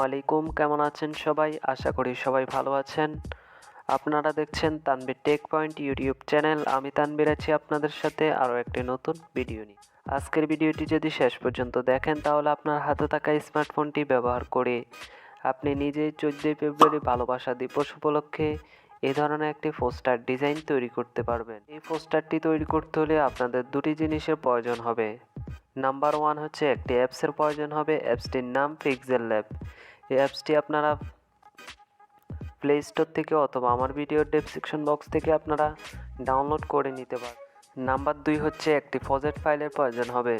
আলাইকুম, কেমন আছেন সবাই? আশা করি সবাই ভালো আছেন। আপনারা দেখছেন Tanvir tech point YouTube channel. আমি তানভীর আছি আপনাদের সাথে আরও একটি নতুন ভিডিও নিয়ে। আজকের ভিডিওটি যদি শেষ পর্যন্ত দেখেন তাহলে আপনার হাতে থাকা স্মার্টফোনটি ব্যবহার করে আপনি নিজেই 14 ফেব্রুয়ারি ভালোবাসা দিবস উপলক্ষে এই ধরনের একটি পোস্টার ডিজাইন তৈরি করতে পারবেন। এই পোস্টারটি তৈরি করতে হলে আপনাদের দুটি জিনিসের প্রয়োজন হবে। নাম্বার 1 হচ্ছে একটি অ্যাপসের প্রয়োজন হবে। অ্যাপসটির নাম পিক্সেল ল্যাব। এই অ্যাপসটি আপনারা প্লে স্টোর থেকে অথবা আমার ভিডিওর ডেসক্রিপশন বক্স থেকে আপনারা ডাউনলোড করে নিতে পারেন। নাম্বার 2 হচ্ছে একটি প্রজেক্ট ফাইলের প্রয়োজন হবে।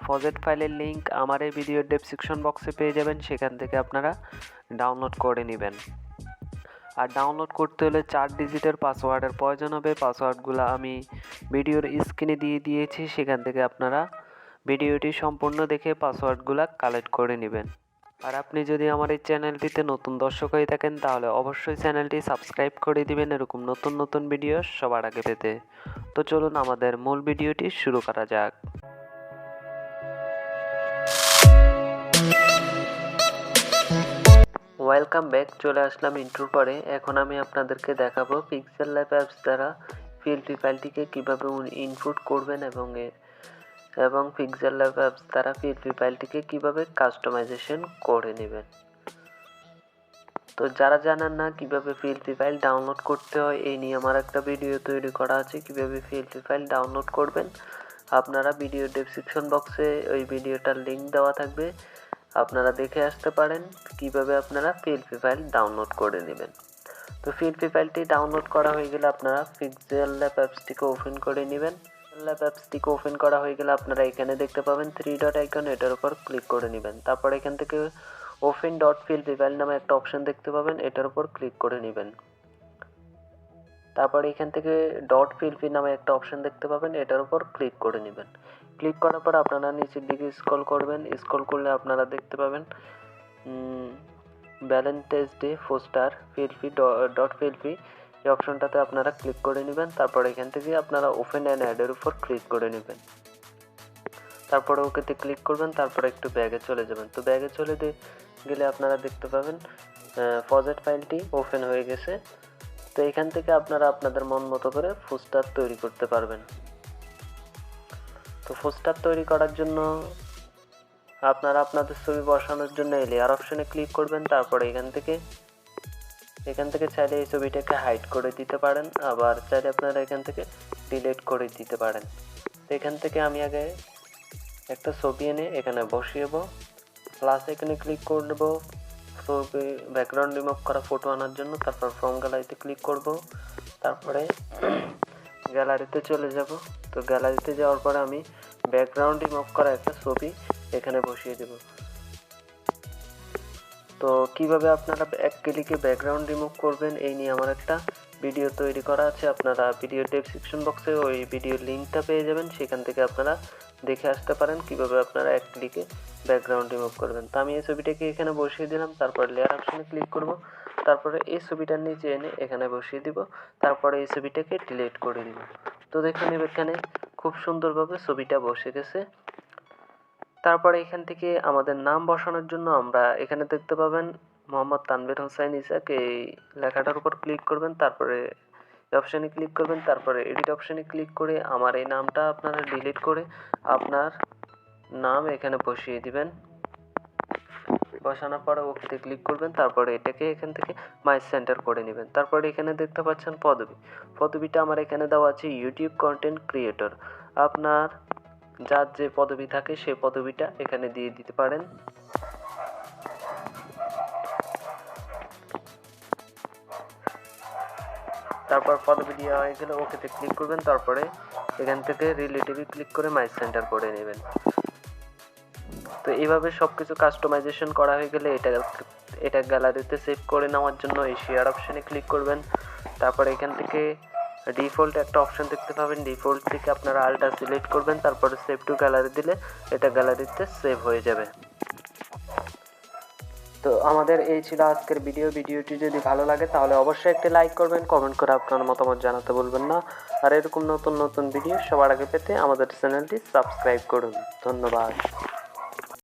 প্রজেক্ট ফাইলের লিঙ্ক আমার এই ভিডিওর ডেসক্রিপশন বক্সে পেয়ে যাবেন, সেখান থেকে আপনারা ডাউনলোড করে নেবেন। আর ডাউনলোড করতে হলে 4 ডিজিটের পাসওয়ার্ডের প্রয়োজন হবে। পাসওয়ার্ডগুলো আমি ভিডিওর স্ক্রিনে দিয়ে দিয়েছি, সেখান থেকে আপনারা ভিডিওটি সম্পূর্ণ দেখে পাসওয়ার্ডগুলো কালেক্ট করে নেবেন। আর আপনি যদি আমার এই চ্যানেলটিতে নতুন দর্শক হয়ে থাকেন তাহলে অবশ্যই চ্যানেলটি সাবস্ক্রাইব করে দিবেন এরকম নতুন নতুন ভিডিও সবার আগে পেতে। তো চলুন আমাদের মূল ভিডিওটি শুরু করা যাক। ওয়েলকাম ব্যাক, চলে আসলাম ইন্ট্রোর পরে। এখন আমি আপনাদেরকে দেখাবো পিক্সেল ল্যাব অ্যাপস দ্বারা পিএলপি ফাইলটিকে কীভাবে ইনপুট করবেন এবং পিক্সেল অ্যাপস দ্বারা পিএলপি ফাইলটিকে কীভাবে কাস্টমাইজেশন করে নেবেন। তো যারা জানেন না কীভাবে পিএলপি ফাইল ডাউনলোড করতে হয়, এই নিয়ে আমার একটা ভিডিও তৈরি করা আছে কীভাবে পিএলপি ফাইল ডাউনলোড করবেন। আপনারা ভিডিও ডেসক্রিপশন বক্সে ওই ভিডিওটার লিঙ্ক দেওয়া থাকবে, আপনারা দেখে আসতে পারেন কীভাবে আপনারা পিএলপি ফাইল ডাউনলোড করে নেবেন। তো পিএলপি ফাইলটি ডাউনলোড করা হয়ে গেলে আপনারা পিক্সেল ল্যাব অ্যাপসটিকে ওপেন করে নেবেন। ল্যাব অ্যাপসটিকে ওপেন করা হয়ে গেলে আপনারা এখানে দেখতে পাবেন 3 ডট আইকন, এটার উপর ক্লিক করে নেবেন। তারপর এখান থেকে ওপেন ডট পিএলপি ফাইল নামে একটা অপশন দেখতে পাবেন, এটার উপর ক্লিক করে নেবেন। তারপর এখান থেকে ডট পিএলপি নামে একটা অপশন দেখতে পাবেন, এটার উপর ক্লিক করে নেবেন। ক্লিক করার পর আপনারা নিচের দিকে স্ক্রল করবেন। স্ক্রল করলে আপনারা দেখতে পাবেন Valentine's day poster PLP dot PLP, এই অপশনটাতে আপনারা ক্লিক করে নেবেন। তারপর এখান থেকে আপনারা ওপেন অ্যান্ড অ্যাডের উপর ক্লিক করে নেবেন। তারপরে ওকেতে ক্লিক করবেন, তারপরে একটু ব্যাগে চলে যাবেন। তো ব্যাগে চলে গেলে আপনারা দেখতে পাবেন প্রজেক্ট ফাইলটি ওপেন হয়ে গেছে। তো এখান থেকে আপনারা আপনাদের মন মতো করে পোস্টার তৈরি করতে পারবেন। তো পোস্টার তৈরি করার জন্য আপনারা আপনাদের ছবি বসানোর জন্য এই লেয়ার অপশনে ক্লিক করবেন। তারপরে এখান থেকে চাইলে এই ছবিটাকে হাইড করে দিতে পারেন, আবার চাইলে আপনারা এখান থেকে ডিলিট করে দিতে পারেন। তো এখান থেকে আমি আগে একটা ছবি এনে এখানে বসিয়েব, প্লাস এখানে ক্লিক করব ছবি ব্যাকগ্রাউন্ড রিমুভ করা ফটো আনার জন্য। তারপর ফ্রম গ্যালারিতে ক্লিক করব, তারপরে গ্যালারিতে চলে যাব। তো গ্যালারিতে যাওয়ার পরে আমি ব্যাকগ্রাউন্ড রিমুভ করা একটা ছবি এখানে বসিয়ে দেব। তো কিভাবে আপনারা এক ক্লিকে ব্যাকগ্রাউন্ড রিমুভ করবেন এই নিয়ে আমার একটা ভিডিও তৈরি করা আছে, আপনারা ভিডিও ডেসক্রিপশন বক্সে ওই ভিডিওর লিঙ্কটা পেয়ে যাবেন, সেখান থেকে আপনারা দেখে আসতে পারেন কিভাবে আপনারা এক ক্লিকে ব্যাকগ্রাউন্ড রিমুভ করবেন। তো আমি এই ছবিটাকে এখানে বসিয়ে দিলাম, তারপর লেয়ার অপশনে ক্লিক করব, তারপরে এই ছবিটার নিচে এনে এখানে বসিয়ে দিব, তারপরে এই ছবিটাকে ডিলিট করে দিব। তো দেখুন এখানে খুব সুন্দরভাবে ছবিটা বসে গেছে। তারপরে এখান থেকে আমাদের নাম বসানোর জন্য আমরা এখানে দেখতে পাবেন মোহাম্মদ তানভীর হোসেন ইসাক, এই লেখাটার উপর ক্লিক করবেন, তারপরে অপশানে ক্লিক করবেন, তারপরে এডিট অপশানে ক্লিক করে আমার এই নামটা আপনারা ডিলিট করে আপনার নাম এখানে বসিয়ে দিবেন। বসানোর পরে ওকেতে ক্লিক করবেন, তারপরে এটাকে এখান থেকে মাই সেন্টার করে নেবেন। তারপরে এখানে দেখতে পাচ্ছেন পদবিটা আমার এখানে দেওয়া আছে ইউটিউব কন্টেন্ট ক্রিয়েটর। আপনার যার যে পদবি থাকে সেই পদবিটা এখানে দিয়ে দিতে পারেন। তারপর পদবি দেওয়া হয়ে গেলে ওকেতে ক্লিক করবেন, তারপরে এখান থেকে রিলেটিভে ক্লিক করে মাই সেন্টার করে নেবেন। তো এইভাবে সব কিছু কাস্টমাইজেশন করা হয়ে গেলে এটা গ্যালারিতে সেভ করে নেওয়ার জন্য এই শেয়ার অপশানে ক্লিক করবেন। তারপরে এখান থেকে ডিফল্ট একটা অপশন দেখতে পাবেন, ডিফল্ট থেকে আপনারা আলটা সিলেক্ট করবেন, তারপরে সেভ টু গ্যালারি দিলে এটা গ্যালারিতে সেভ হয়ে যাবে। তো আমাদের এই ছিল আজকের ভিডিওটি যদি ভালো লাগে তাহলে অবশ্যই একটি লাইক করবেন, কমেন্ট করে আপনার মতামত জানাতে ভুলবেন না। আর এরকম নতুন ভিডিও সবার আগে পেতে আমাদের চ্যানেলটি সাবস্ক্রাইব করুন। ধন্যবাদ।